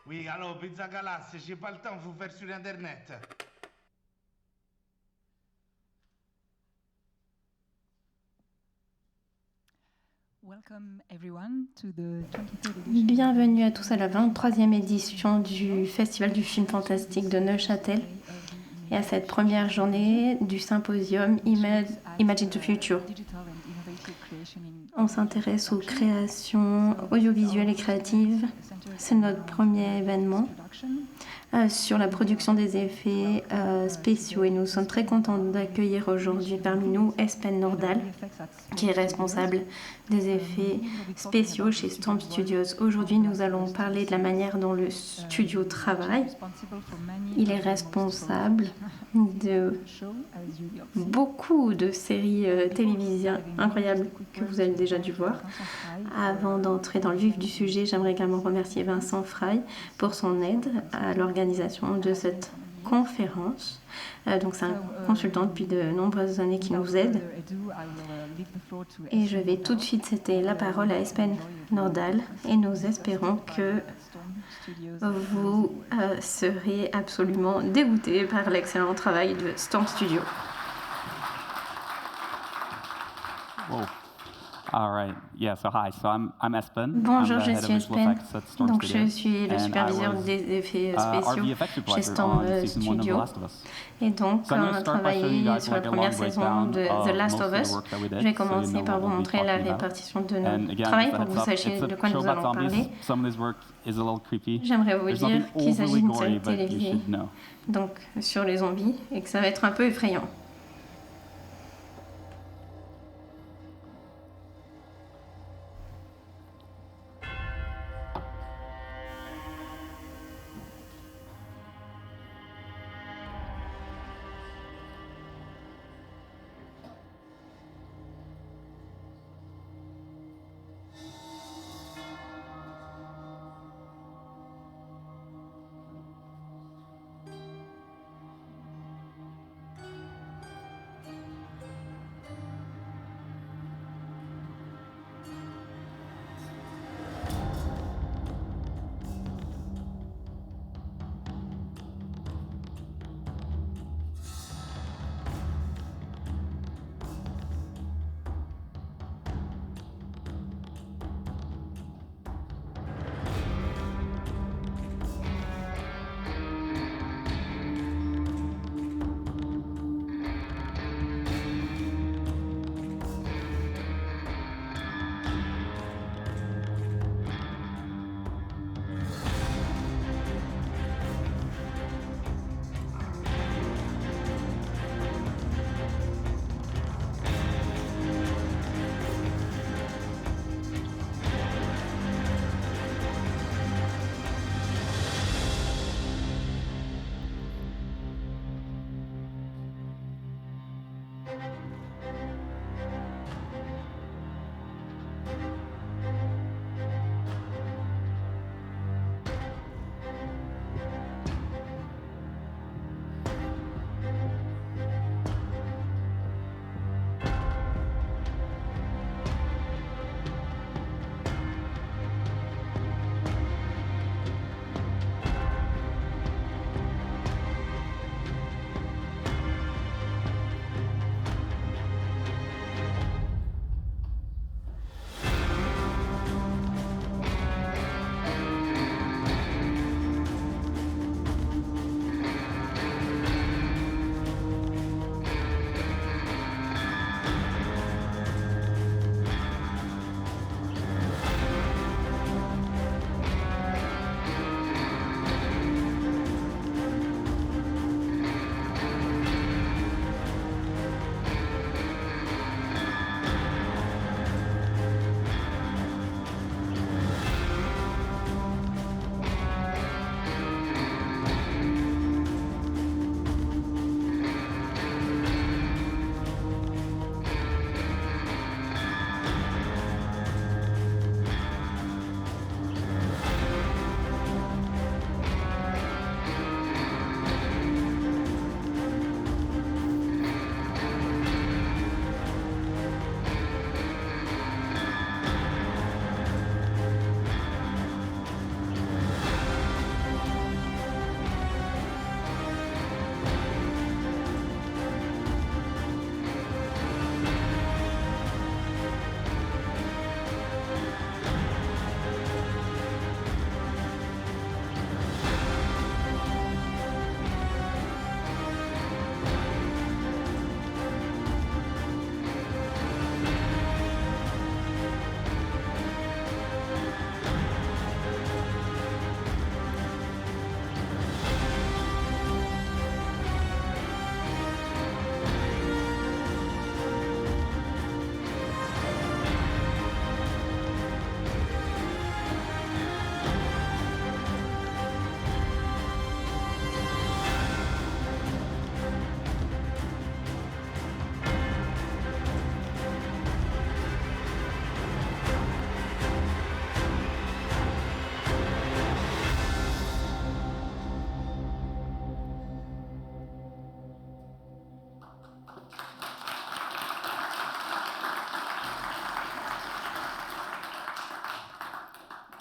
Oui, allô, Pizza Galassia, j'ai pas le temps, faut faire sur Internet. Bienvenue à tous à la 23e édition du Festival du film fantastique de Neuchâtel et à cette première journée du symposium Imagine the Future. On s'intéresse aux créations audiovisuelles et créatives. C'est notre premier événement sur la production des effets spéciaux et nous sommes très contents d'accueillir aujourd'hui parmi nous Espen Nordahl, qui est responsable des effets spéciaux chez Storm Studios. Aujourd'hui, nous allons parler de la manière dont le studio travaille. Il est responsable de beaucoup de séries télévisées incroyables que vous avez déjà dû voir. Avant d'entrer dans le vif du sujet, j'aimerais également remercier Vincent Fry pour son aide à l'organisation de cette conférence. Donc c'est un consultant depuis de nombreuses années qui nous aide. Et je vais tout de suite céder la parole à Espen Nordahl et nous espérons que vous serez absolument dégoûtés par l'excellent travail de Storm Studio. Whoa. All right. Yeah. So hi. So I'm Espen. Bonjour, I'm the je head of suis visual Espen. effects at Storm Donc je Studios, suis le and I superviseur was des effets our spéciaux VFX chez supervisor Storm on season 1 of The Studio. Last of Us. Et donc So I'm on going to a start by showing you travaillé guys sur la like a première long saison breakdown de of The Last most of of the Us. work that we Je did, vais so you commencer know par what vous we'll be montrer la talking about. répartition de And notre again, travail just a pour que heads vous up, sachiez it's de a quoi show nous about allons zombies. parler. Some of this work is a little creepy. J'aimerais vous There's dire nothing qu'il s'agit overly d'une gory, série but you télévisée should know. donc sur les zombies et que ça va être un peu effrayant.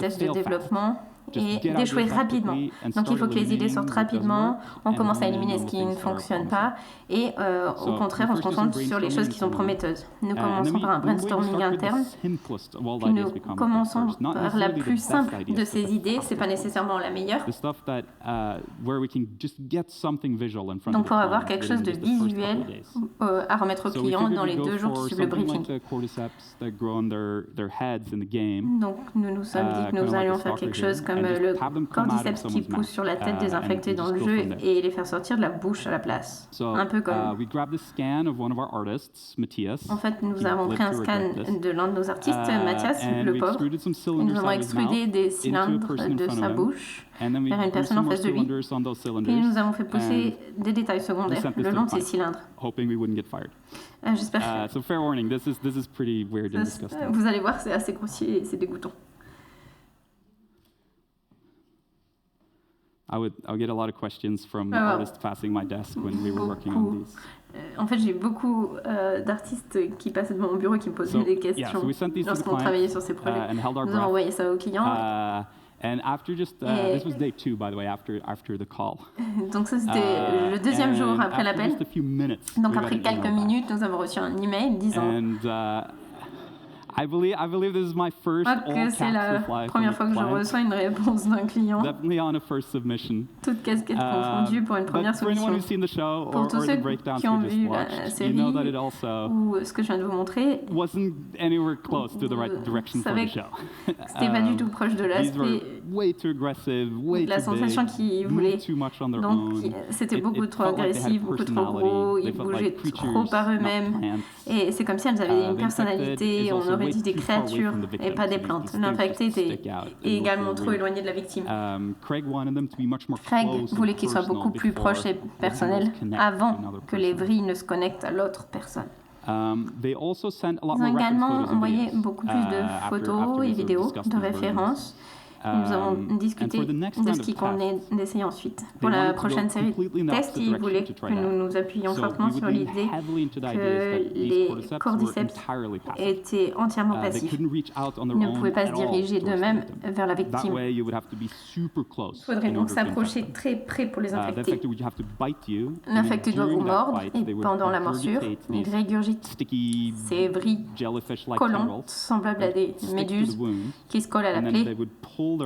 tests de développement et d'échouer rapidement. Donc il faut que les idées sortent rapidement, on commence à éliminer ce qui ne fonctionne pas et au contraire on se concentre sur les choses qui sont prometteuses. Nous commençons par un brainstorming interne, puis nous commençons par la plus simple de ces idées, c'est pas nécessairement la meilleure. Donc pour avoir quelque chose de visuel à remettre au client dans les 2 jours qui suivent le briefing. Donc nous nous sommes dit que nous allions faire quelque chose comme le cordyceps qui pousse sur la tête des infectés dans le jeu et les faire sortir de la bouche à la place. Un peu comme... En fait, nous avons pris un scan de l'un de nos artistes, Mathias, le pauvre, et nous avons extrudé des cylindres de sa bouche vers une personne en face de lui, et nous avons fait pousser des détails secondaires le long de ces cylindres. J'espère que... Vous allez voir, c'est assez grossier et c'est dégoûtant. I would get a lot of questions from artists passing my desk when we were working on these. En fait, j'ai beaucoup d'artistes qui passaient devant mon bureau et qui me posaient des questions lorsqu'on travaillait sur ces projets. Nous avons envoyé ça aux clients. And after this was day 2, by the way, after the call. Donc ça, c'était le 2e jour après l'appel. Donc après quelques minutes, nous avons reçu un email disant... I believe this is my first all caps reply. C'est la première fois que je reçois une réponse d'un client. Definitely on a first submission. Toute casquette confondue pour une première soumission. Pour tous ceux qui ont vu la série ou ce que je viens de vous montrer, wasn't anywhere close to the right direction for the show. C'était pas du tout proche de l'aspect. Way too aggressive, way la sensation qu'ils voulaient. Donc c'était beaucoup trop agressif, beaucoup trop gros, ils bougeaient trop par eux-mêmes. Et c'est comme si elles avaient une personnalité, on aurait dit des créatures et pas des plantes. L'infecté était également trop éloigné de la victime. Craig voulait qu'il soit beaucoup plus proche et personnel avant que les vrilles ne se connectent à l'autre personne. Ils ont également envoyé beaucoup plus de photos et vidéos de références. Nous avons discuté de ce qui convenait d'essayer ensuite. Pour la prochaine série de tests, ils voulaient que nous nous appuyions fortement sur l'idée que les cordyceps étaient entièrement passifs. Ils ne pouvaient pas se diriger d'eux-mêmes vers la victime. Il faudrait donc s'approcher très près pour les infecter. L'infecté doit vous mordre et pendant la morsure, il régurgite ces vrilles collantes semblables à des méduses qui se collent à la plaie. Ils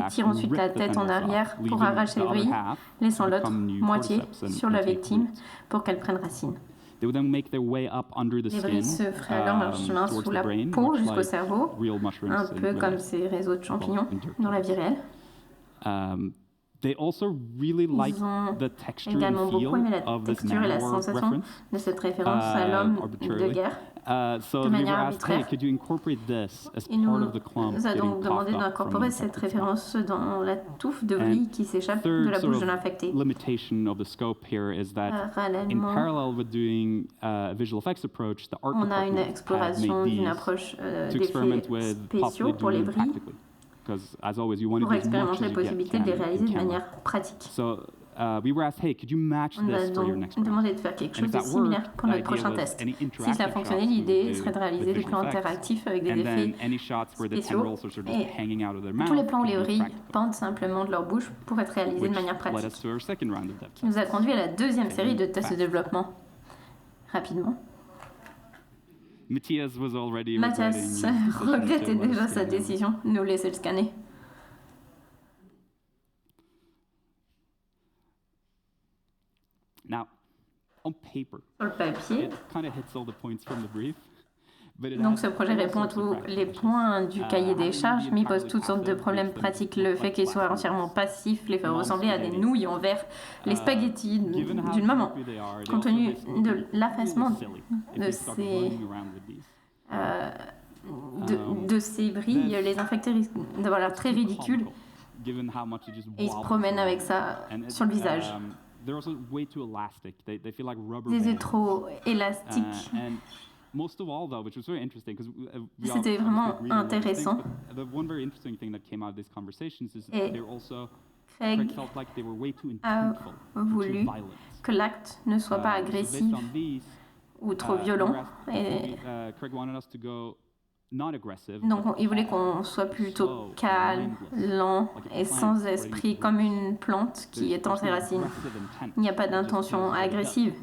tirent ensuite la tête en arrière pour arracher les vrilles, laissant l'autre moitié sur la victime pour qu'elle prenne racine. Les vrilles se feraient alors leur chemin sous la peau jusqu'au cerveau, un peu comme ces réseaux de champignons dans la vie réelle. Ils ont également beaucoup aimé la texture et la sensation de cette référence à l'homme de guerre. De manière arbitraire. Il nous a donc demandé d'incorporer cette référence dans la touffe de vrille qui s'échappe de la bouche de l'infecté. Parallèlement, on a une exploration d'une approche d'effets spéciaux pour les vrilles pour expérimenter la possibilité de les réaliser de manière pratique. On a donc demandé de faire quelque chose de similaire pour notre prochain test. Si cela fonctionnait, l'idée serait de réaliser des plans interactifs avec des effets spéciaux. Et tous les plans où les vrilles pendent simplement de leur bouche pourraient être réalisés de manière pratique. Ce qui nous a conduit à la 2e série de tests de développement. Rapidement. Mathias regrettait déjà sa décision de nous laisser le scanner. On paper, sur le papier. It kind of hits all the points from the brief. Donc ce projet répond à tous les points du cahier des charges, mais il pose toutes sortes de problèmes pratiques. Le fait qu'il soit entièrement passif les fait ressembler à des nouilles en verre, les spaghettis d'une maman. Compte tenu de l'affaissement de ces vrilles, les infectés risquent d'avoir l'air très ridicules et ils se promènent avec ça sur le visage. Ils étaient trop élastiques. C'était vraiment intéressant. Et Craig a voulu que l'acte ne soit pas agressif ou trop violent. Et Donc, il voulait qu'on soit plutôt calme, lent et sans esprit, comme une plante qui étend ses racines. Il n'y a pas d'intention agressive.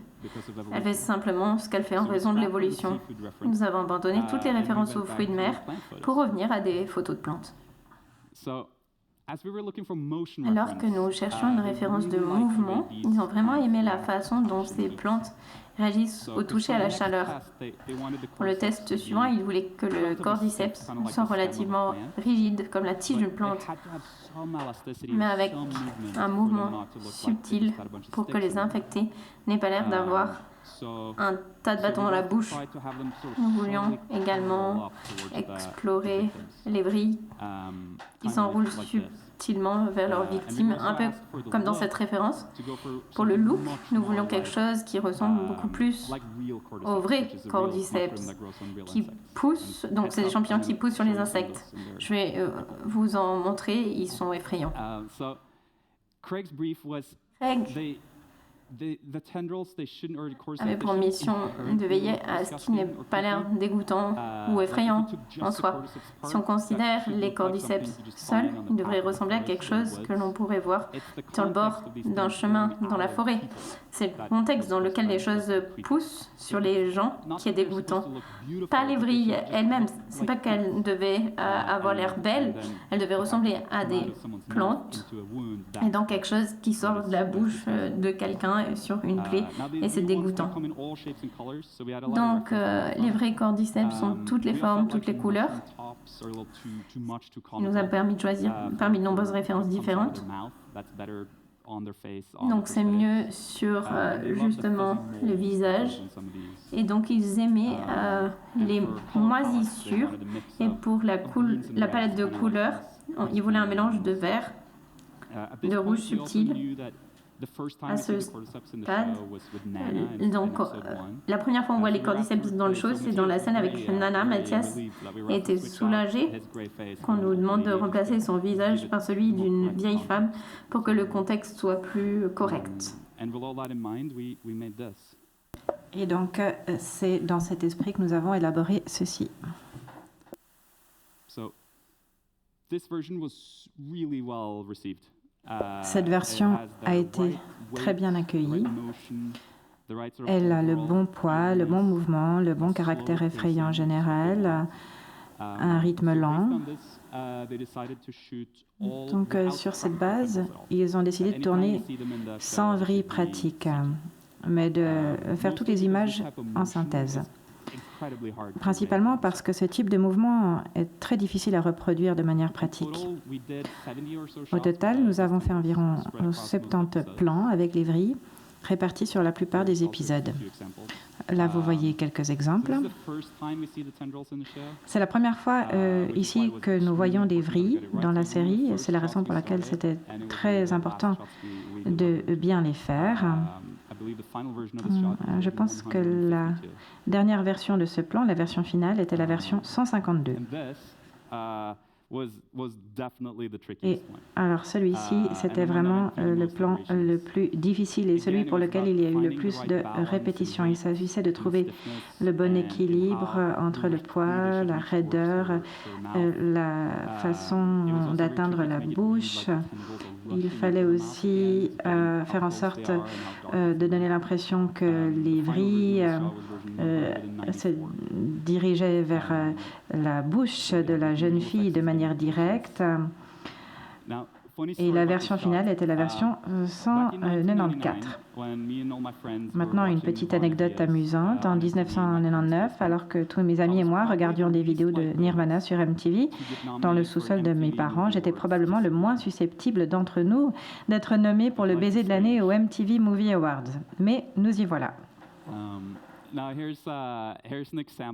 Elle fait simplement ce qu'elle fait en raison de l'évolution. Nous avons abandonné toutes les références aux fruits de mer pour revenir à des photos de plantes. Alors que nous cherchions une référence de mouvement, ils ont vraiment aimé la façon dont ces plantes réagissent au toucher à la chaleur. Pour le test suivant, ils voulaient que le cordyceps soit relativement rigide, comme la tige d'une plante, mais avec un mouvement subtil pour que les infectés n'aient pas l'air d'avoir un tas de bâtons dans la bouche. Nous voulions également explorer les vrilles qui s'enroulent subtilement vers leurs victimes, un peu comme dans cette référence. Pour le look, nous voulions quelque chose qui ressemble beaucoup plus au vrai cordyceps qui pousse. Donc, c'est des champignons qui poussent sur les insectes. Je vais vous en montrer, ils sont effrayants. Craig avait pour mission de veiller à ce qu'il n'ait pas l'air dégoûtant ou effrayant en soi. Si on considère les cordyceps seuls, ils devraient ressembler à quelque chose que l'on pourrait voir sur le bord d'un chemin dans la forêt. C'est le contexte dans lequel les choses poussent sur les gens qui est dégoûtant. Pas les vrilles elles-mêmes. C'est pas qu'elles devaient avoir l'air belles, elles devaient ressembler à des plantes et donc quelque chose qui sort de la bouche de quelqu'un sur une plaie, et c'est dégoûtant. Donc, les vrais cordyceps sont toutes les formes, toutes les couleurs. Il nous a permis de choisir parmi de nombreuses références différentes. Donc, c'est mieux sur justement le visage. Et donc, ils aimaient les moisissures. Et pour la palette de couleurs, ils voulaient un mélange de vert, de rouge subtil. À ce stade, donc la première fois on voit les cordyceps dans le show, c'est dans la scène avec Nana. Mathias était soulagé qu'on nous demande de remplacer son visage par celui d'une vieille femme pour que le contexte soit plus correct. Et donc c'est dans cet esprit que nous avons élaboré ceci. Cette version a été très bien accueillie. Elle a le bon poids, le bon mouvement, le bon caractère effrayant général, un rythme lent. Donc sur cette base, ils ont décidé de tourner sans vrille pratique, mais de faire toutes les images en synthèse. Principalement parce que ce type de mouvement est très difficile à reproduire de manière pratique. Au total, nous avons fait environ 70 plans avec les vrilles répartis sur la plupart des épisodes. Là, vous voyez quelques exemples. C'est la première fois ici que nous voyons des vrilles dans la série. C'est la raison pour laquelle c'était très important de bien les faire. Je pense que la dernière version de ce plan, la version finale, était la version 152. Et alors celui-ci, c'était vraiment le plan le plus difficile et celui pour lequel il y a eu le plus de répétitions. Il s'agissait de trouver le bon équilibre entre le poids, la raideur, la façon d'atteindre la bouche. Il fallait aussi faire en sorte de donner l'impression que les vrilles se dirigeaient vers la bouche de la jeune fille de manière directe. Et la version finale était la version 194. Maintenant, une petite anecdote amusante. En 1999, alors que tous mes amis et moi regardions des vidéos de Nirvana sur MTV, dans le sous-sol de mes parents, j'étais probablement le moins susceptible d'entre nous d'être nommé pour le baiser de l'année aux MTV Movie Awards. Mais nous y voilà.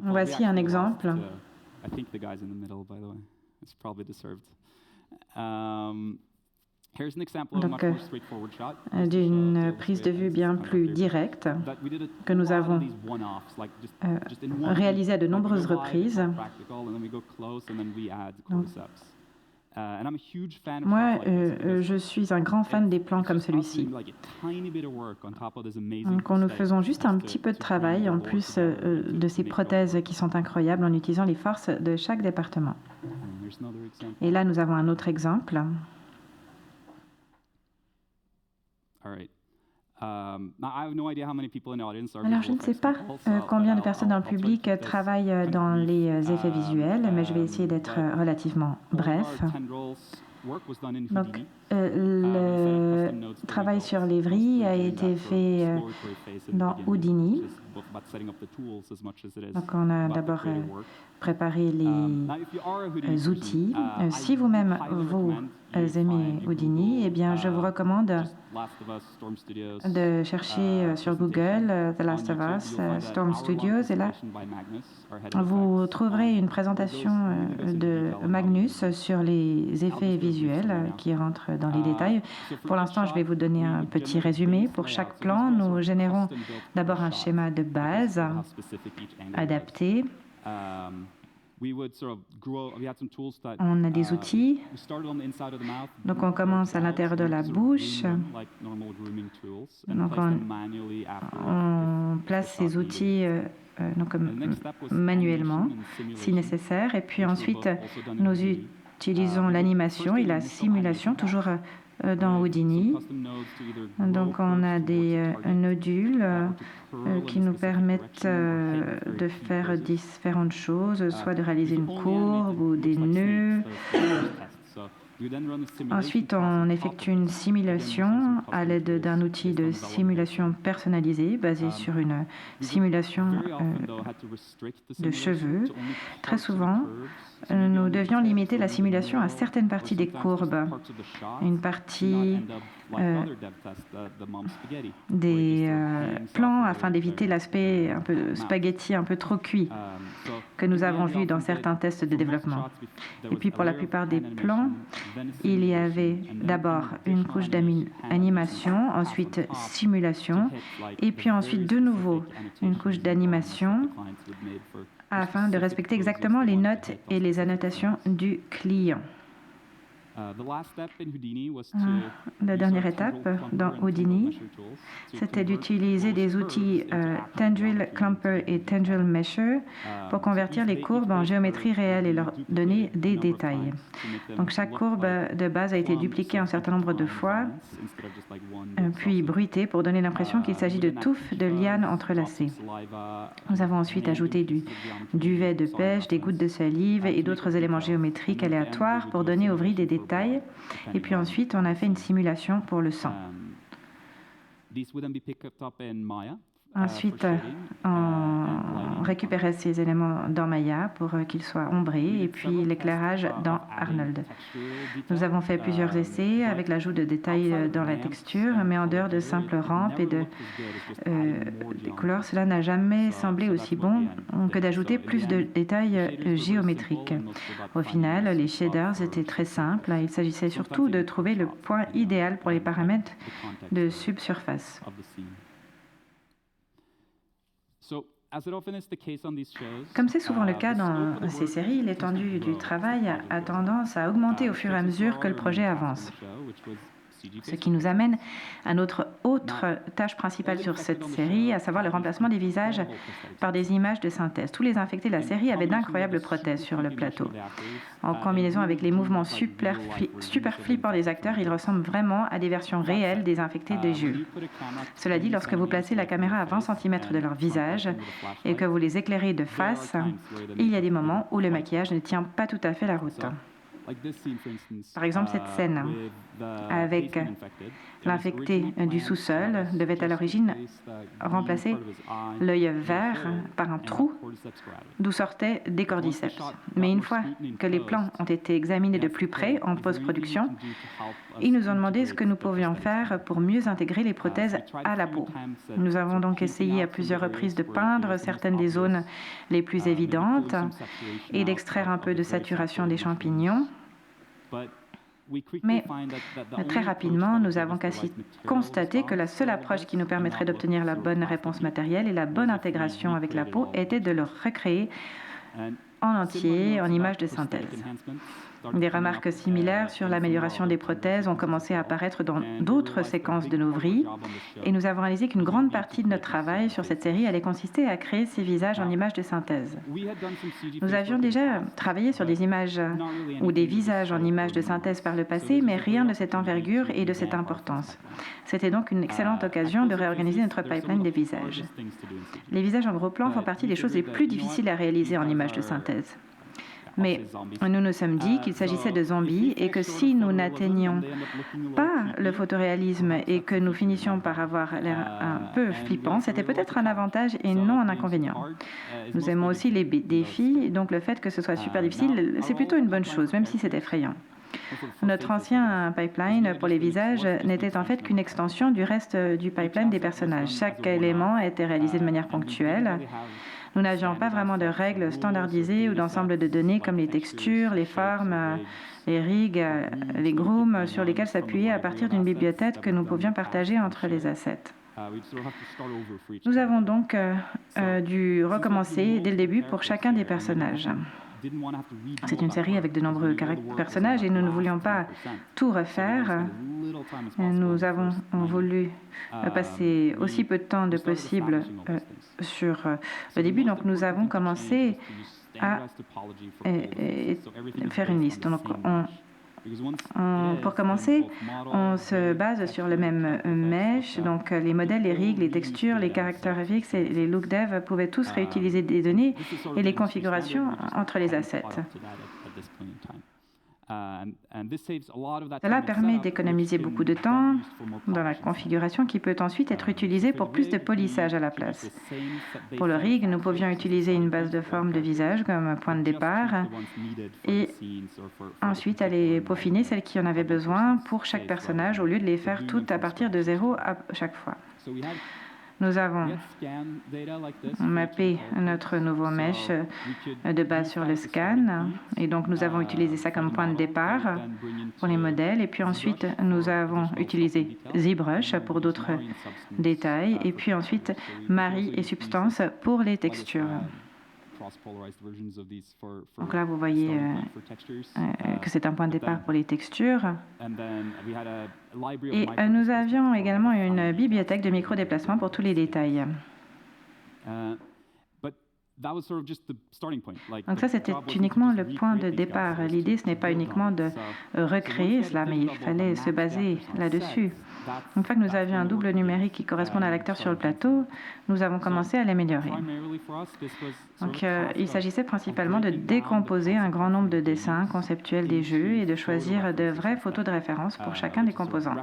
Voici un exemple. Donc, d'une prise de vue bien plus directe que nous avons réalisée à de nombreuses reprises. Donc, Moi, je suis un grand fan des plans comme celui-ci. Donc, nous faisons juste un petit peu de travail en plus de ces prothèses qui sont incroyables en utilisant les forces de chaque département. Et là, nous avons un autre exemple. Alors, je ne sais pas combien de personnes dans le public travaillent dans les effets visuels, mais je vais essayer d'être relativement bref. Donc, le travail sur les vrilles a été fait dans Houdini. Donc, on a d'abord préparé les outils. Si vous-même, vous aimez Houdini, eh bien, je vous recommande de chercher sur Google The Last of Us, Storm Studios, et là, vous trouverez une présentation de Magnus sur les effets visuels qui rentrent dans les détails. Pour l'instant, je vais vous donner un petit résumé. Pour chaque plan, nous générons d'abord un schéma de base adapté. On a des outils. Donc, on commence à l'intérieur de la bouche. Donc, on place ces outils manuellement, si nécessaire. Et puis ensuite, nous utilisons l'animation et la simulation, toujours dans Houdini. Donc, on a des nodules qui nous permettent de faire différentes choses, soit de réaliser une courbe ou des nœuds. Ensuite, on effectue une simulation à l'aide d'un outil de simulation personnalisé basé sur une simulation de cheveux. Très souvent, nous devions limiter la simulation à certaines parties des courbes, une partie des plans afin d'éviter l'aspect un peu spaghetti, un peu trop cuit que nous avons vu dans certains tests de développement. Et puis pour la plupart des plans, il y avait d'abord une couche d'animation, ensuite simulation, et puis ensuite de nouveau une couche d'animation afin de respecter exactement les notes et les annotations du client. La dernière étape dans Houdini, c'était d'utiliser des outils Tendril Clumper et Tendril Mesher pour convertir les courbes en géométrie réelle et leur donner des détails. Donc chaque courbe de base a été dupliquée un certain nombre de fois, puis bruitée pour donner l'impression qu'il s'agit de touffes de lianes entrelacées. Nous avons ensuite ajouté du duvet de pêche, des gouttes de salive et d'autres éléments géométriques aléatoires pour donner aux vrilles des détails. Et puis ensuite, on a fait une simulation pour le sang. Ensuite, on récupérait ces éléments dans Maya pour qu'ils soient ombrés et puis l'éclairage dans Arnold. Nous avons fait plusieurs essais avec l'ajout de détails dans la texture, mais en dehors de simples rampes et des couleurs, cela n'a jamais semblé aussi bon que d'ajouter plus de détails géométriques. Au final, les shaders étaient très simples. Il s'agissait surtout de trouver le point idéal pour les paramètres de subsurface. Comme c'est souvent le cas dans ces séries, l'étendue du travail a tendance à augmenter au fur et à mesure que le projet avance. Ce qui nous amène à notre autre tâche principale sur cette série, à savoir le remplacement des visages par des images de synthèse. Tous les infectés de la série avaient d'incroyables prothèses sur le plateau. En combinaison avec les mouvements super flippants des acteurs, ils ressemblent vraiment à des versions réelles des infectés des jeux. Cela dit, lorsque vous placez la caméra à 20 cm de leur visage et que vous les éclairez de face, il y a des moments où le maquillage ne tient pas tout à fait la route. Par exemple, cette scène avec l'infecté du sous-sol devait à l'origine remplacer l'œil vert par un trou d'où sortaient des cordyceps. Mais une fois que les plans ont été examinés de plus près en post-production, ils nous ont demandé ce que nous pouvions faire pour mieux intégrer les prothèses à la peau. Nous avons donc essayé à plusieurs reprises de peindre certaines des zones les plus évidentes et d'extraire un peu de saturation des champignons. Mais très rapidement, nous avons constaté que la seule approche qui nous permettrait d'obtenir la bonne réponse matérielle et la bonne intégration avec la peau était de le recréer en entier en images de synthèse. Des remarques similaires sur l'amélioration des prothèses ont commencé à apparaître dans d'autres séquences de nos vies et nous avons réalisé qu'une grande partie de notre travail sur cette série allait consister à créer ces visages en images de synthèse. Nous avions déjà travaillé sur des images ou des visages en images de synthèse par le passé, mais rien de cette envergure et de cette importance. C'était donc une excellente occasion de réorganiser notre pipeline des visages. Les visages en gros plan font partie des choses les plus difficiles à réaliser en images de synthèse. Mais nous nous sommes dit qu'il s'agissait de zombies et que si nous n'atteignions pas le photoréalisme et que nous finissions par avoir l'air un peu flippant, c'était peut-être un avantage et non un inconvénient. Nous aimons aussi les défis, donc le fait que ce soit super difficile, c'est plutôt une bonne chose, même si c'est effrayant. Notre ancien pipeline pour les visages n'était en fait qu'une extension du reste du pipeline des personnages. Chaque élément était réalisé de manière ponctuelle. Nous n'avions pas vraiment de règles standardisées ou d'ensemble de données comme les textures, les formes, les rigs, les grooms sur lesquels s'appuyer à partir d'une bibliothèque que nous pouvions partager entre les assets. Nous avons donc dû recommencer dès le début pour chacun des personnages. C'est une série avec de nombreux personnages et nous ne voulions pas tout refaire. Nous avons voulu passer aussi peu de temps que possible sur le début, donc nous avons commencé à faire une liste. Donc, pour commencer, on se base sur le même mesh, donc les modèles, les rigs, les textures, les characteristics et les look dev pouvaient tous réutiliser des données et les configurations entre les assets. Cela permet d'économiser beaucoup de temps dans la configuration qui peut ensuite être utilisée pour plus de polissage à la place. Pour le rig, nous pouvions utiliser une base de forme de visage comme point de départ et ensuite aller peaufiner celles qui en avaient besoin pour chaque personnage au lieu de les faire toutes à partir de zéro à chaque fois. Nous avons mappé notre nouveau mesh de base sur le scan et donc nous avons utilisé ça comme point de départ pour les modèles et puis ensuite nous avons utilisé ZBrush pour d'autres détails et puis ensuite Mari et Substance pour les textures. Donc là, vous voyez que c'est un point de départ pour les textures. Et nous avions également une bibliothèque de micro-déplacement pour tous les détails. Donc ça, c'était uniquement le point de départ. L'idée, ce n'est pas uniquement de recréer cela, mais il fallait se baser là-dessus. Une fois que nous avions un double numérique qui correspond à l'acteur sur le plateau, nous avons commencé à l'améliorer. Donc, il s'agissait principalement de décomposer un grand nombre de dessins conceptuels des jeux et de choisir de vraies photos de référence pour chacun des composants.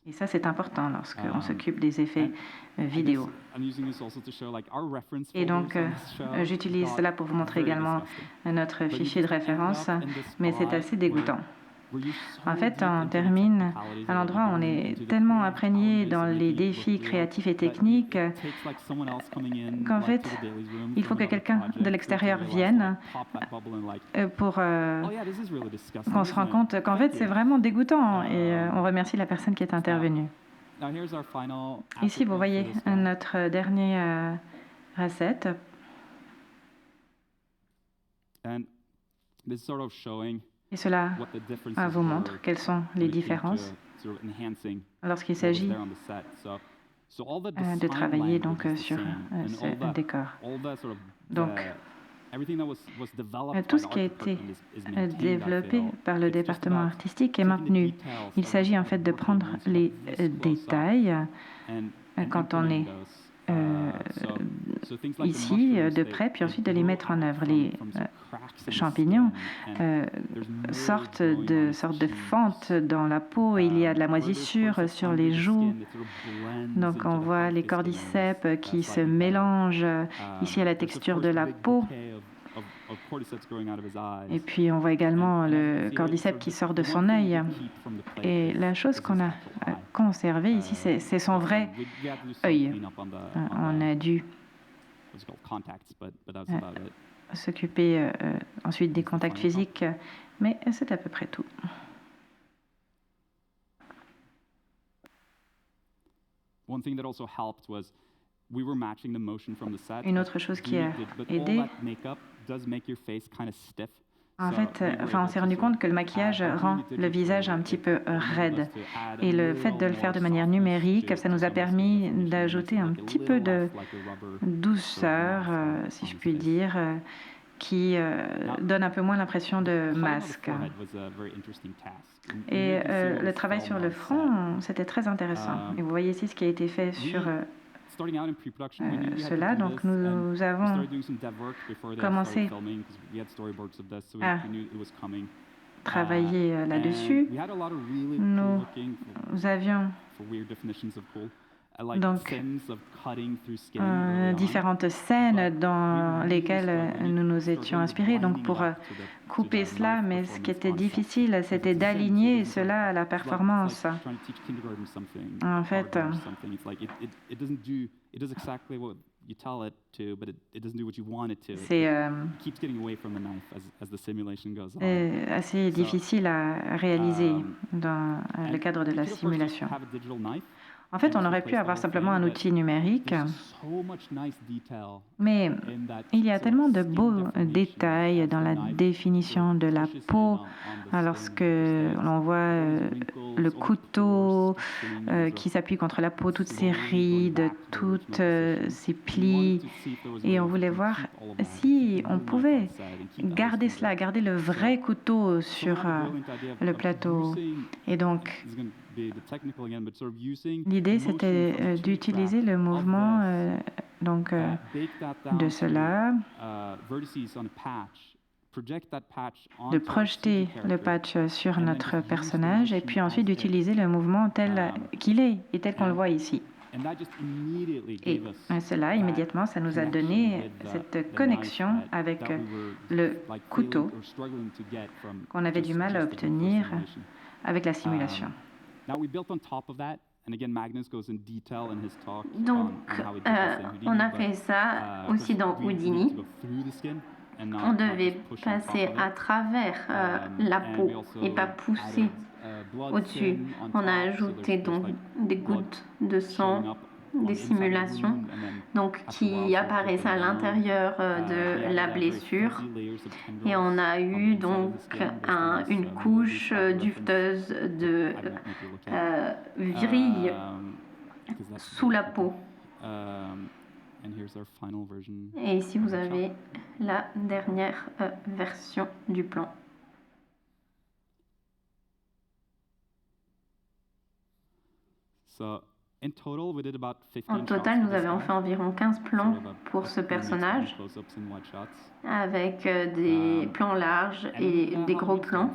Et ça, c'est important lorsqu'on s'occupe des effets vidéo. Et donc, j'utilise cela pour vous montrer également notre fichier de référence, mais c'est assez dégoûtant. En fait, on termine à l'endroit où on est tellement imprégné dans les défis créatifs et techniques qu'en fait, il faut que quelqu'un de l'extérieur vienne pour qu'on se rende compte qu'en fait, c'est vraiment dégoûtant et on remercie la personne qui est intervenue. Ici, vous voyez notre dernière recette. Et cela vous montre quelles sont les différences lorsqu'il s'agit de travailler donc sur ce décor. Donc, tout ce qui a été développé par le département artistique est maintenu. Il s'agit en fait de prendre les détails quand on est ici de près, puis ensuite de les mettre en œuvre. Les champignons sortent de fentes dans la peau et il y a de la moisissure sur les joues. Donc on voit les cordyceps qui se mélangent ici à la texture de la peau. Et puis on voit également le cordyceps qui sort de son œil. Et la chose qu'on a conservée ici, c'est son vrai œil. On a dû s'occuper ensuite des contacts physiques, mais c'est à peu près tout. Une autre chose qui a aidé, en fait, on s'est rendu compte que le maquillage rend le visage un petit peu raide. Et le fait de le faire de manière numérique, ça nous a permis d'ajouter un petit peu de douceur, si je puis dire, qui donne un peu moins l'impression de masque. Et le travail sur le front, c'était très intéressant. Et vous voyez ici ce qui a été fait sur cela. Donc nous avons commencé à travailler là-dessus. Nous avions donc différentes scènes dans lesquelles nous nous étions inspirés donc pour couper cela, mais ce qui était difficile, c'était d'aligner cela à la performance. En fait, c'est assez difficile à réaliser dans le cadre de la simulation. En fait, on aurait pu avoir simplement un outil numérique, mais il y a tellement de beaux détails dans la définition de la peau. Lorsque l'on voit le couteau qui s'appuie contre la peau, toutes ces rides, toutes ces plis, et on voulait voir si on pouvait garder cela, garder le vrai couteau sur le plateau. Et donc, l'idée, c'était d'utiliser le mouvement de cela, de projeter le patch sur notre personnage et puis ensuite d'utiliser le mouvement tel qu'il est et tel qu'on le voit ici. Et cela, immédiatement, ça nous a donné cette connexion avec le couteau qu'on avait du mal à obtenir avec la simulation. Donc, on a fait ça aussi dans Houdini. On devait passer à travers la peau et pas pousser au-dessus. On a ajouté donc des gouttes de sang, des simulations, donc qui apparaissent à l'intérieur de la blessure. Et on a eu donc une couche duveteuse de vrille sous la peau. Et ici, vous avez la dernière version du plan. En total, nous avions fait environ 15 plans pour ce personnage, avec des plans larges et des gros plans.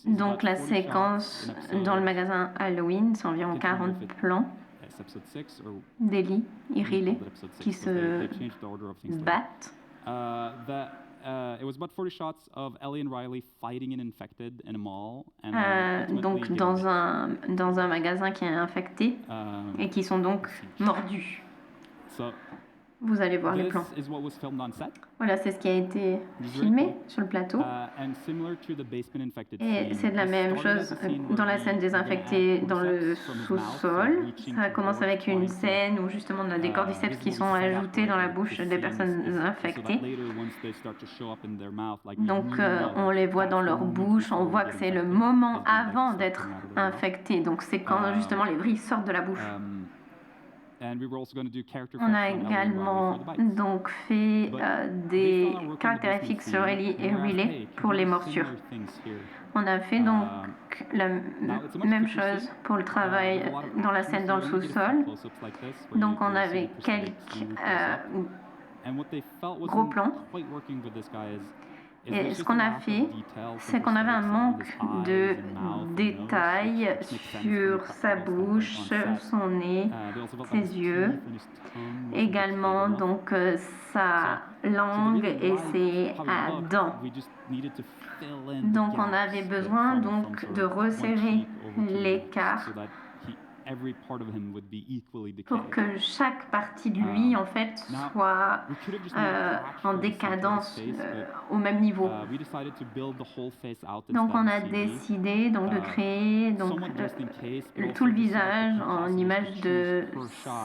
Donc la séquence dans le magasin Halloween, c'est environ 40 plans. D'Ellie et Riley qui se battent. Donc dans un magasin qui est infecté et qui sont donc mordus. Vous allez voir les plans. Voilà, c'est ce qui a été filmé sur le plateau. Et c'est de la même chose dans la scène des infectés dans le sous-sol. Ça commence avec une scène où justement on a des cordyceps qui sont ajoutés dans la bouche des personnes infectées. Donc on les voit dans leur bouche, on voit que c'est le moment avant d'être infecté. Donc c'est quand justement les vrilles sortent de la bouche. On a également donc fait des caractéristiques sur Ellie et Riley pour les morsures. On a fait donc la même chose pour le travail dans la scène dans le sous-sol. Donc on avait quelques gros plans. Et ce qu'on a fait, c'est qu'on avait un manque de détails sur sa bouche, son nez, ses yeux, également donc sa langue et ses dents. Donc on avait besoin donc de resserrer l'écart pour que chaque partie de lui, en fait, soit en décadence au même niveau. Donc, on a décidé donc, de créer donc, tout le visage en image de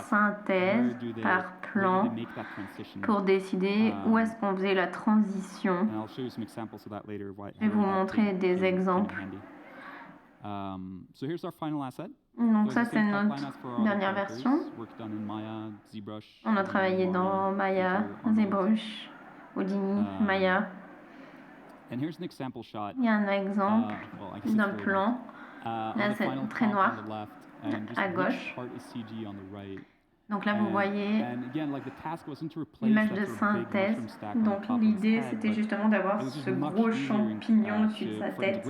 synthèse par plan pour décider où est-ce qu'on faisait la transition. Je vais vous montrer des exemples. Donc ça, c'est notre dernière version. On a travaillé dans Maya, ZBrush, Houdini, Maya. Il y a un exemple d'un plan. Là, c'est très noir à gauche. Donc là, vous voyez l'image de synthèse. Donc l'idée, c'était justement d'avoir ce gros champignon au-dessus de sa tête.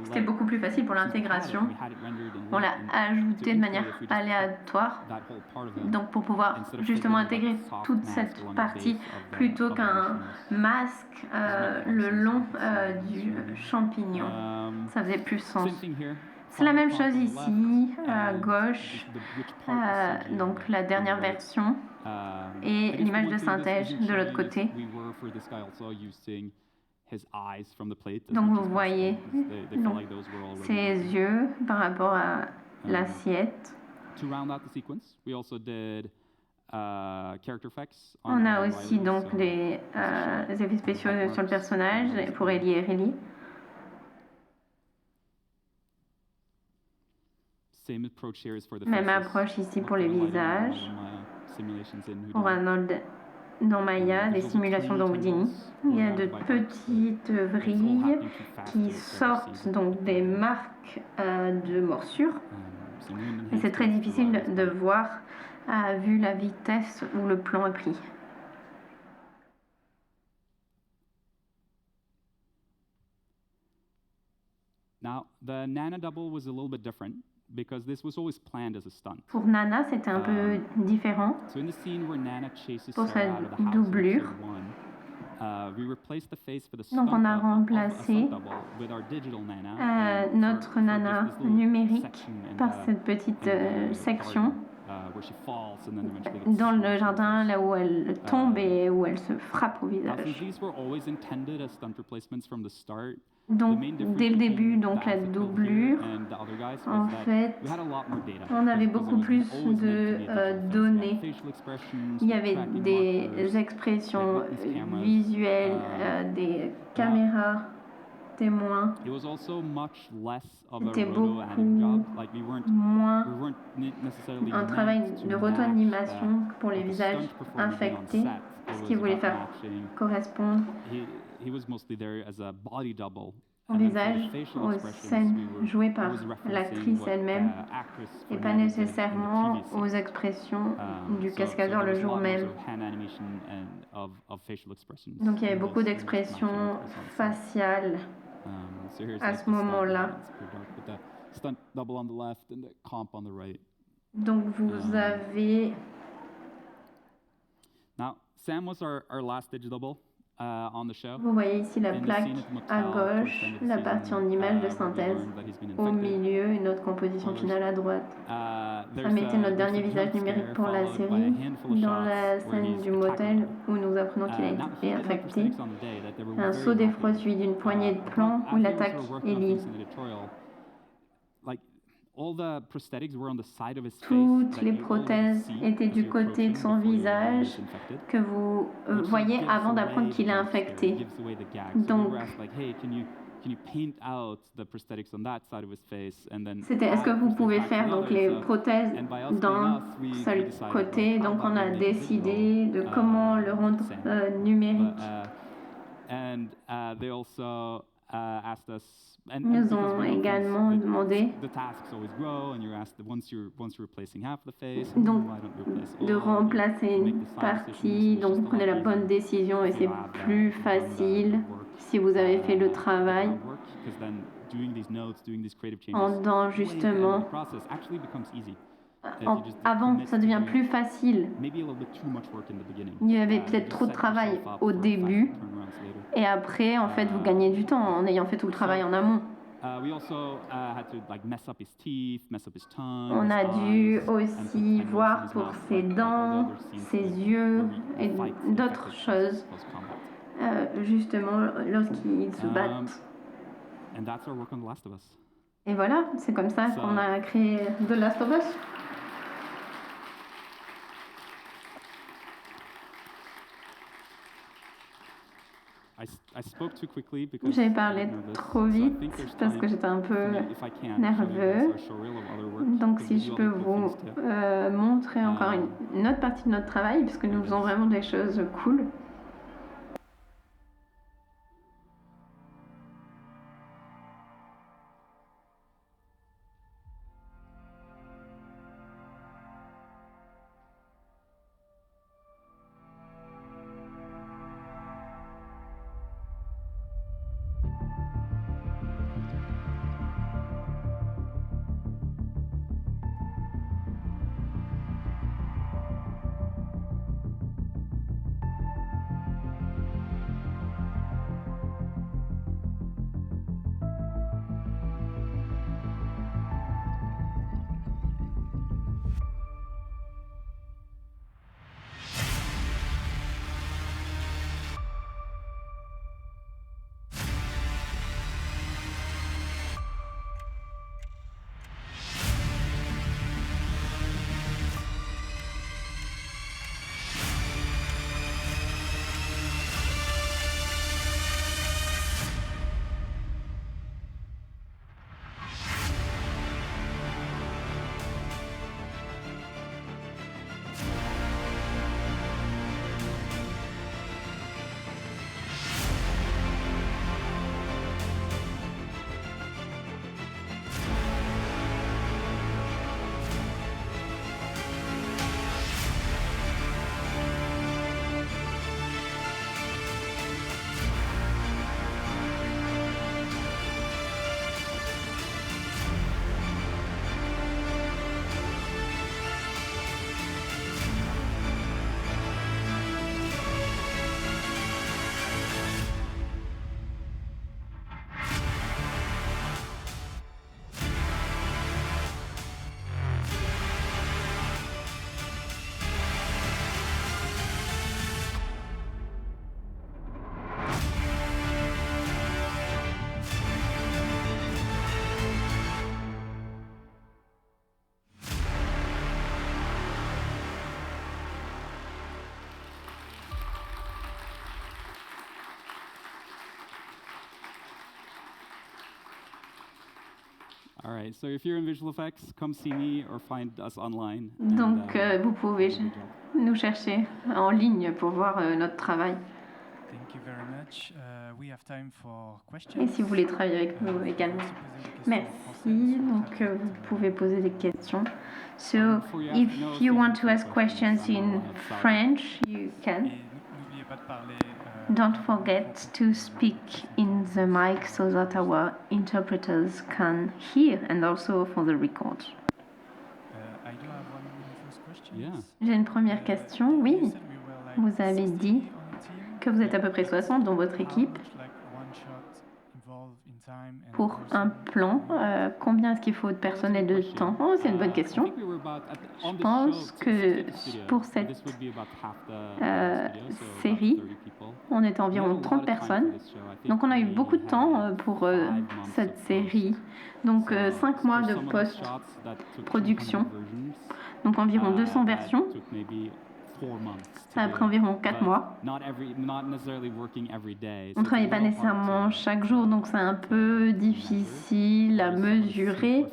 C'était beaucoup plus facile pour l'intégration. On l'a ajouté de manière aléatoire, donc pour pouvoir justement intégrer toute cette partie plutôt qu'un masque le long du champignon. Ça faisait plus sens. C'est la même chose ici, à gauche, donc la dernière version, et l'image de synthèse de l'autre côté. Donc vous voyez donc, ses yeux par rapport à l'assiette. On a aussi donc des effets spéciaux sur le personnage pour Ellie et Riley. Même approche ici pour les visages. Pour Arnold dans Maya, des simulations dans Houdini. Il y a de petites vrilles qui sortent donc des marques de morsure. Et c'est très difficile de voir vu la vitesse où le plan est pris. Now, the Nana double was a little bit different. Because this was always planned as a stunt. Pour Nana, c'était un peu différent. Pour sa doublure. Donc on a remplacé notre Nana numérique par cette petite section dans le jardin, là où elle tombe et où elle se frappe au visage. Donc, dès le début, donc la doublure, en fait, on avait beaucoup plus de données. Il y avait des expressions visuelles, des caméras témoins. C'était beaucoup moins un travail de retour-animation pour les visages infectés, ce qui voulait faire correspondre au visage, aux scènes jouées par l'actrice elle-même et pas nécessairement aux expressions du cascadeur le jour même. Donc il y avait beaucoup d'expressions faciales à ce moment-là. Donc vous avez... Now, Sam was our last stage double. Vous voyez ici la plaque à gauche, la partie en image de synthèse, au milieu, une autre composition finale à droite. Ça mettait notre dernier visage numérique pour la série, dans la scène du motel où nous apprenons qu'il a été infecté. Un saut d'effroi suivi d'une poignée de plans où il attaque Ellie. Toutes les prothèses étaient du côté de son visage que vous voyez avant d'apprendre qu'il est infecté. Donc, c'était est-ce que vous pouvez faire donc les prothèses d'un seul côté. Donc on a décidé de comment le rendre numérique. Nous ont également demandé donc de remplacer une partie, donc vous prenez la bonne décision et c'est plus facile si vous avez fait le travail en justement avant, ça devient plus facile. Il y avait peut-être trop de travail au début et après, en fait, vous gagnez du temps en ayant fait tout le travail en amont. On a dû aussi voir pour ses dents, ses yeux et d'autres choses, justement lorsqu'ils se battent. Et voilà, c'est comme ça qu'on a créé The Last of Us. J'ai parlé trop vite parce que j'étais un peu nerveux. Donc si je peux vous montrer encore une autre partie de notre travail, parce que nous faisons vraiment des choses cool. Donc, vous pouvez nous chercher en ligne pour voir notre travail. Et si vous voulez travailler avec nous également. Merci. Donc, vous pouvez poser des questions. So, if you want to ask questions in French, you can. Don't forget to speak in the mic so that our interpreters can hear and also for the record. J'ai une première question. Oui, vous avez dit que vous êtes à peu près 60 dans votre équipe. Pour un plan, combien est-ce qu'il faut de personnel de temps? Oh, c'est une bonne question. Je pense que pour cette série, on était environ 30 personnes. Donc on a eu beaucoup de temps pour cette série. Donc 5 mois de post-production. Donc environ 200 versions. Ça a pris environ 4 mois. On ne travaille pas nécessairement chaque jour, donc c'est un peu difficile à mesurer.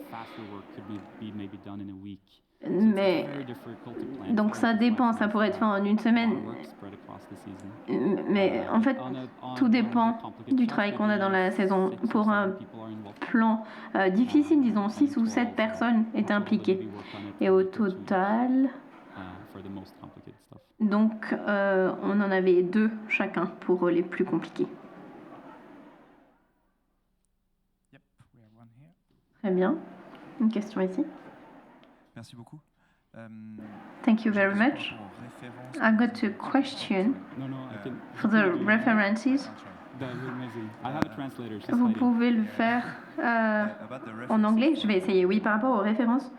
Mais donc ça dépend, ça pourrait être fait en une semaine. Mais en fait, tout dépend du travail qu'on a dans la saison. Pour un plan difficile, disons 6 ou 7 personnes étaient impliquées. Et au total... Donc, on en avait 2 chacun pour les plus compliqués. Très bien. Une question ici. Merci beaucoup. Thank you very much. I got a question for the references. Vous pouvez le faire en anglais. Je vais essayer. Oui, par rapport aux références.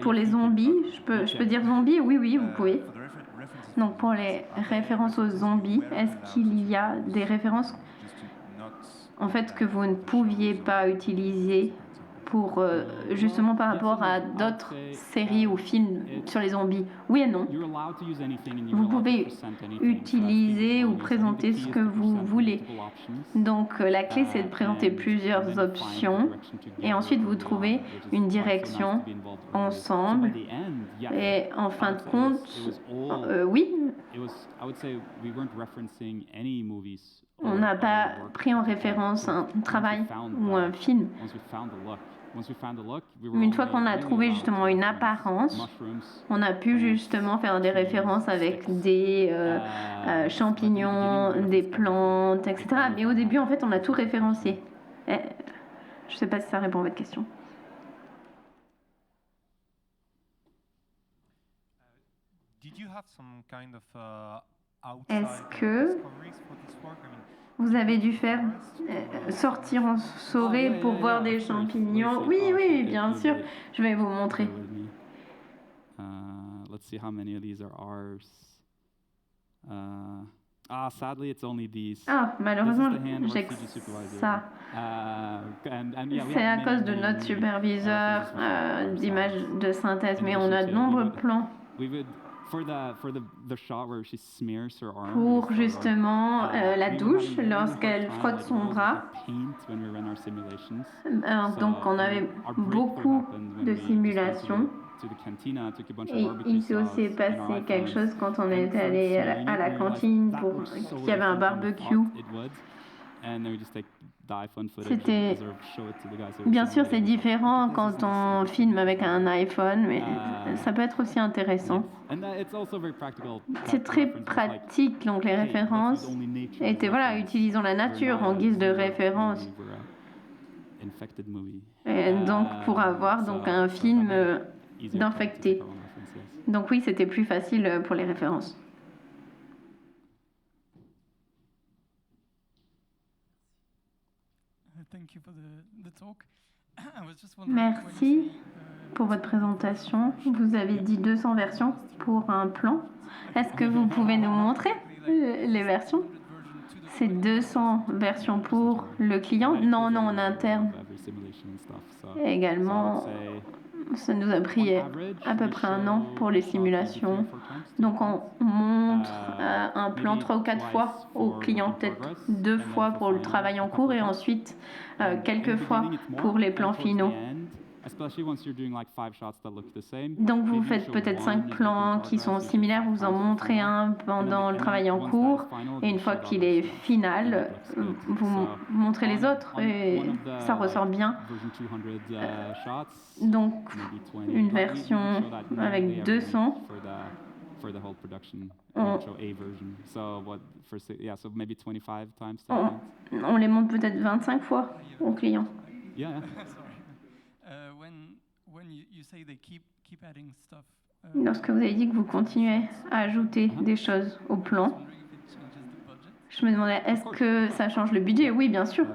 Pour les zombies, je peux dire zombies? Oui, oui, vous pouvez. Donc pour les références aux zombies, est-ce qu'il y a des références en fait que vous ne pouviez pas utiliser pour justement par rapport à d'autres séries ou films sur les zombies? Oui et non. Vous pouvez utiliser ou présenter ce que vous voulez. Donc la clé c'est de présenter plusieurs options et ensuite vous trouvez une direction ensemble. Et en fin de compte, oui, on n'a pas pris en référence un travail ou un film. Une fois qu'on a trouvé justement une apparence, on a pu justement faire des références avec des champignons, des plantes, etc. Mais au début, en fait, on a tout référencé. Je ne sais pas si ça répond à votre question. Est-ce que vous avez dû faire sortir en forêt pour voir des champignons? Oui, oui, bien sûr. Je vais vous montrer. Let's see how many of these are ours. Sadly, it's only these. Malheureusement, j'ai que ça. C'est à cause de notre superviseur d'image de synthèse, mais on a de nombreux plans. Pour justement la douche, lorsqu'elle frotte son bras. Donc on avait beaucoup de simulations. Et il s'est aussi passé quelque chose quand on est allé à la cantine pour qu'il y avait un barbecue. C'était... Bien sûr, c'est différent quand on filme avec un iPhone, mais ça peut être aussi intéressant. C'est très pratique, donc les références étaient, utilisons la nature en guise de référence. Et donc, pour avoir un film d'infecté. Donc oui, c'était plus facile pour les références. Merci pour votre présentation. Vous avez dit 200 versions pour un plan. Est-ce que vous pouvez nous montrer les versions? C'est 200 versions pour le client? Non, en interne. Également, ça nous a pris à peu près 1 an pour les simulations. Donc on montre un plan 3 ou 4 fois au client, peut-être 2 fois pour le travail en cours et ensuite quelques fois pour les plans finaux. Donc vous faites peut-être 5 plans qui sont similaires, vous en montrez un pendant le travail en cours et une fois qu'il est final, vous montrez les autres et ça ressort bien. Donc une version avec 200. On les montre peut-être 25 fois au client. Lorsque vous avez dit que vous continuez à ajouter des choses au plan, je me demandais, est-ce que ça change le budget? Oui, bien sûr.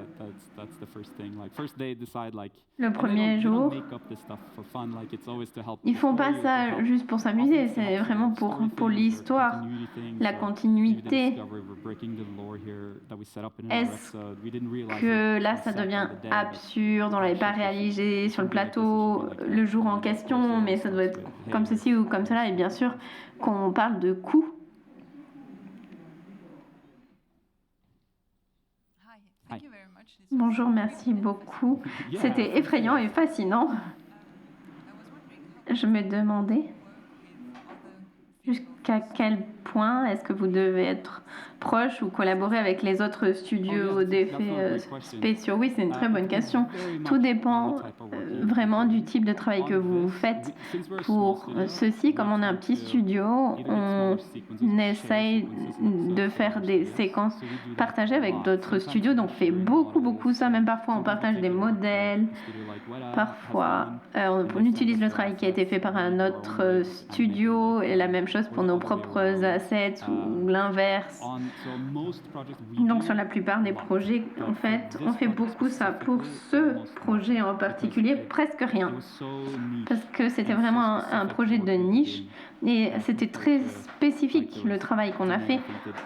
Le premier jour, ils font pas ça juste pour s'amuser, c'est vraiment pour l'histoire, la continuité. Est-ce que là, ça devient absurde, on l'avait pas réalisé sur le plateau le jour en question, mais ça doit être comme ceci ou comme cela, et bien sûr qu'on parle de coûts. Bonjour, merci beaucoup. C'était effrayant et fascinant. Je me demandais jusqu'à quel point est-ce que vous devez être proche ou collaborer avec les autres studios d'effets spéciaux? Oui, c'est une très bonne question. Tout dépend vraiment du type de travail que vous faites. Pour ceci, comme on est un petit studio, on essaye de faire des séquences partagées avec d'autres studios. Donc on fait beaucoup ça, même parfois on partage des modèles. Parfois, on utilise le travail qui a été fait par un autre studio et la même chose choses pour nos propres assets ou l'inverse. Donc sur la plupart des projets, en fait, on fait beaucoup ça. Pour ce projet en particulier, presque rien. Parce que c'était vraiment un projet de niche et c'était très spécifique le travail qu'on a fait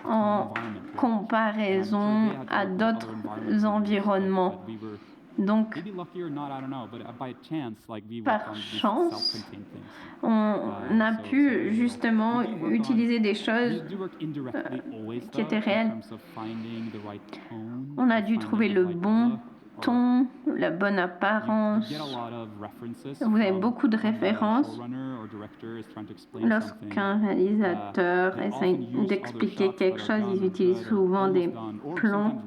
en comparaison à d'autres environnements. Donc, par chance, on a pu justement utiliser des choses qui étaient réelles. On a dû trouver le bon ton, la bonne apparence. Vous avez beaucoup de références. Lorsqu'un réalisateur essaie d'expliquer quelque chose, ils utilisent souvent des plans.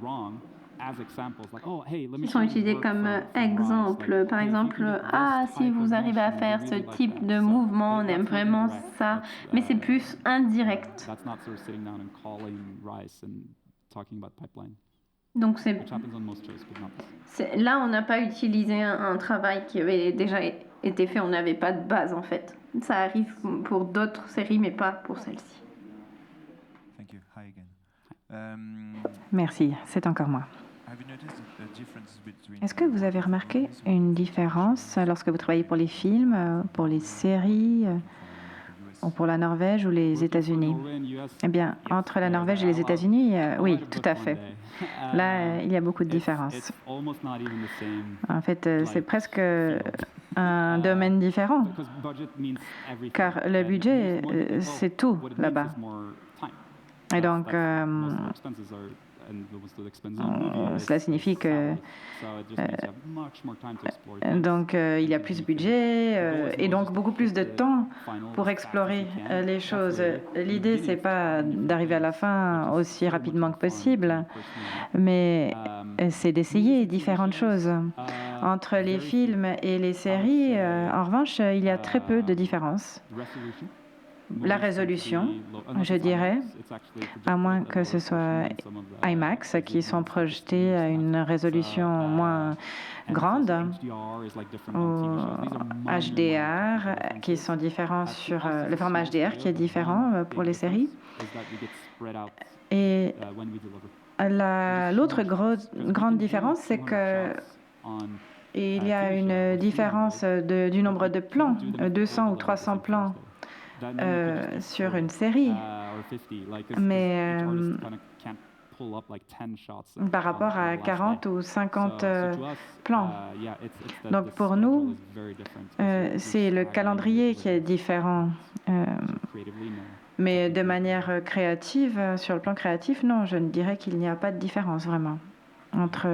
Ils sont utilisés comme exemple. Par exemple, si vous arrivez à faire ce type de mouvement, on aime vraiment ça, mais c'est plus indirect. Donc là, on n'a pas utilisé un travail qui avait déjà été fait, on n'avait pas de base en fait. Ça arrive pour d'autres séries, mais pas pour celle-ci. Merci, c'est encore moi. Est-ce que vous avez remarqué une différence lorsque vous travaillez pour les films, pour les séries, ou pour la Norvège ou les États-Unis? Eh bien, entre la Norvège et les États-Unis, oui, tout à fait. Là, il y a beaucoup de différences. En fait, c'est presque un domaine différent, car le budget, c'est tout là-bas. Et donc, cela signifie que il y a plus de budget et donc beaucoup plus de temps pour explorer les choses. L'idée, c'est pas d'arriver à la fin aussi rapidement que possible, mais c'est d'essayer différentes choses. Entre les films et les séries, en revanche, il y a très peu de différence. La résolution, je dirais, à moins que ce soit IMAX qui sont projetés à une résolution moins grande, ou HDR qui sont différents sur le format HDR qui est différent pour les séries. Et l'autre grande différence, c'est que il y a une différence du nombre de plans, 200 ou 300 plans sur une série, mais par rapport à 40 ou 50 plans. Donc pour nous, c'est le calendrier qui est différent. Mais de manière créative, sur le plan créatif, non, je ne dirais qu'il n'y a pas de différence vraiment entre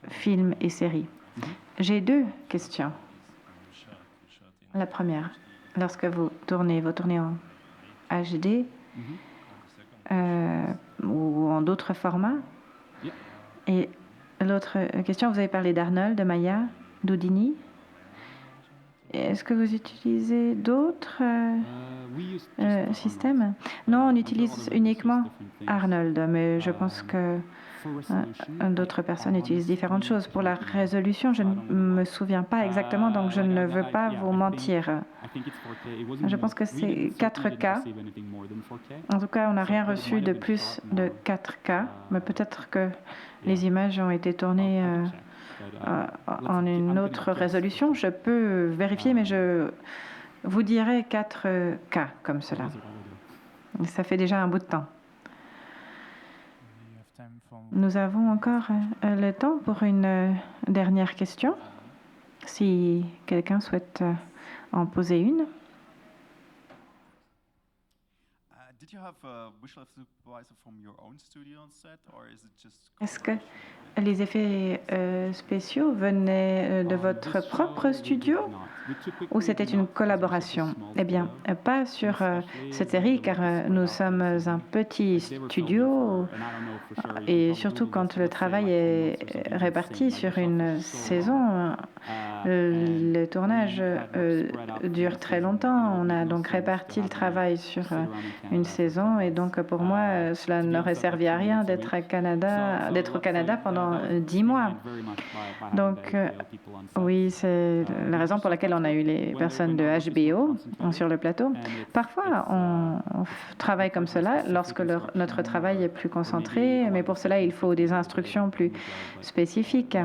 film et série. J'ai deux questions. La première. Lorsque vous tournez en HD ou en d'autres formats. Et l'autre question, vous avez parlé d'Arnold, de Maya, d'Houdini. Est-ce que vous utilisez d'autres systèmes? Non, on utilise uniquement Arnold, mais je pense que d'autres personnes utilisent différentes choses. Pour la résolution, je ne me souviens pas exactement, donc je ne veux pas vous mentir. Je pense que c'est 4K. En tout cas, on n'a rien reçu de plus de 4K, mais peut-être que les images ont été tournées en une autre résolution. Je peux vérifier, mais je vous dirai 4K comme cela. Ça fait déjà un bout de temps. Nous avons encore le temps pour une dernière question, si quelqu'un souhaite en poser une. Est-ce que les effets spéciaux venaient de votre propre studio ou c'était une collaboration? Eh bien, pas sur cette série car nous sommes un petit studio et surtout quand le travail est réparti sur une saison, le tournage dure très longtemps. On a donc réparti le travail sur une saison et donc pour moi, cela n'aurait servi à rien d'être au Canada pendant 10 mois. Donc oui, c'est la raison pour laquelle on a eu les personnes de HBO sur le plateau. Parfois, on travaille comme cela lorsque notre travail est plus concentré, mais pour cela, il faut des instructions plus spécifiques.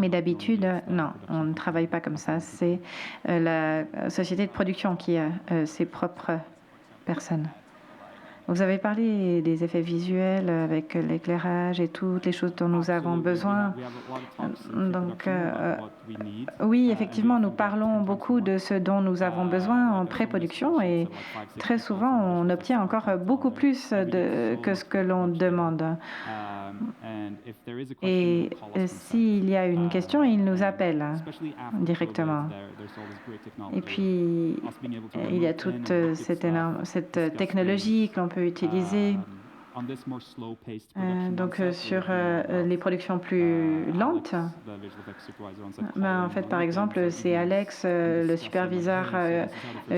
Mais d'habitude, non, on ne travaille pas comme ça. C'est la société de production qui a ses propres personnes. Vous avez parlé des effets visuels avec l'éclairage et toutes les choses dont nous avons besoin. Donc, oui, effectivement, nous parlons beaucoup de ce dont nous avons besoin en pré-production et très souvent, on obtient encore beaucoup plus que ce que l'on demande. Et s'il y a une question, il nous appelle directement. Et puis, il y a toute cette technologie que l'on peut utiliser. Donc, sur les productions plus lentes, en fait, par exemple, c'est Alex, le superviseur,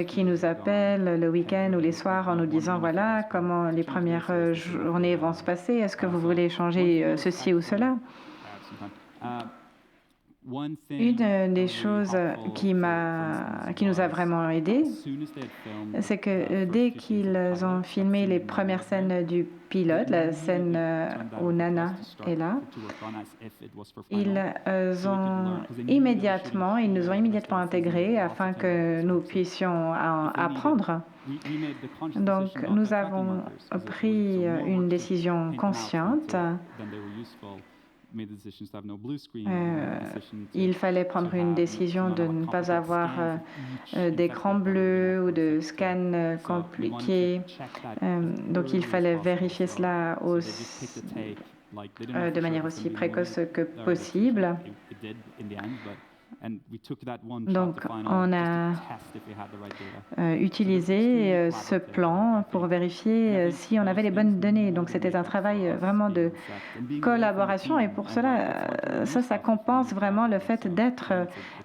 qui nous appelle le week-end ou les soirs en nous disant voilà comment les premières journées vont se passer. Est-ce que vous voulez changer ceci ou cela? Une des choses qui nous a vraiment aidés, c'est que dès qu'ils ont filmé les premières scènes du pilote, la scène où Nana est là, ils nous ont immédiatement intégrés afin que nous puissions apprendre. Donc, nous avons pris une décision consciente. Il fallait prendre une décision de ne pas avoir d'écran bleu ou de scan compliqué. Donc il fallait vérifier cela de manière aussi précoce que possible. Donc, on a utilisé ce plan pour vérifier si on avait les bonnes données. Donc, c'était un travail vraiment de collaboration et pour cela, ça compense vraiment le fait d'être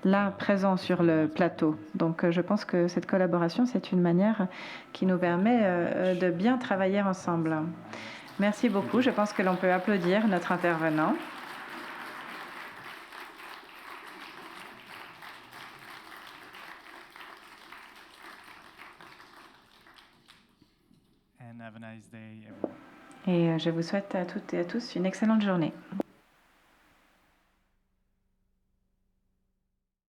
là, présent sur le plateau. Donc, je pense que cette collaboration, c'est une manière qui nous permet de bien travailler ensemble. Merci beaucoup. Je pense que l'on peut applaudir notre intervenant. Et je vous souhaite à toutes et à tous une excellente journée.